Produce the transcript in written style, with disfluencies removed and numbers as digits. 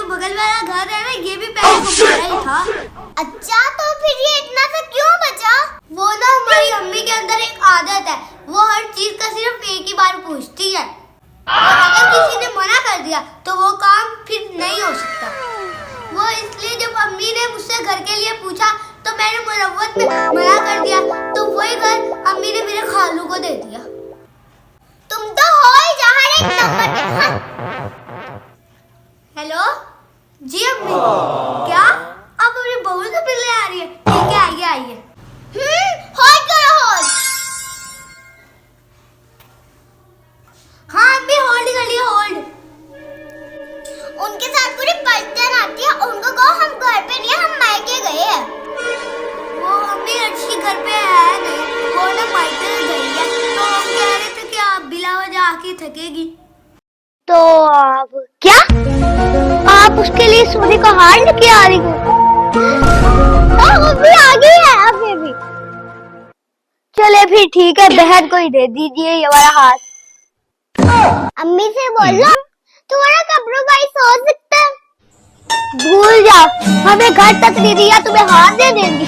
बगल वाला घर है ना, ये भी पहले तुम्हारा ही था। अच्छा, तो फिर ये इतना सा क्यों बचा? वो ना हमारी अम्मी के अंदर एक आदत है, वो हर चीज का सिर्फ एक ही बार पूछती है, और अगर किसी ने मना कर दिया तो वो काम फिर नहीं हो सकता। वो इसलिए जब अम्मी ने मुझसे घर के लिए पूछा तो मैंने मुरव्वत में मना कर दिया, तो वही घर अम्मी ने मेरे खालू को दे दिया। तुम तो हो ही जहाँ एक नंबर पे। हाँ। हेलो जी अम्मी, क्या आप अपनी बहू से मिलने आ रही है? ठीक है, आइए आइए। होल्ड करो, होल्ड। हाँ अम्मी, होल्ड कर लिया, होल्ड। उनके साथ पूरी पलटन आती है, उनको कहो हम घर पे नहीं, हम मायके गए हैं। वो अम्मी अर्शी घर पे है नहीं, वो ना मायके गई है, तो हम कह रहे थे कि आप बिला वजह आके थकेगी। तो आप क्या, आप उसके लिए सोने का हार लेके आ रही हो? वो भी आ गई है अभी भी। चले फिर ठीक है, बहन को ही दे दीजिए ये वाला हाथ। अम्मी से बोलो तुम्हारा कपड़ों भाई सो सकता है। भूल जाओ, हमें घर तक नहीं दिया, तुम्हें हाथ दे देंगी।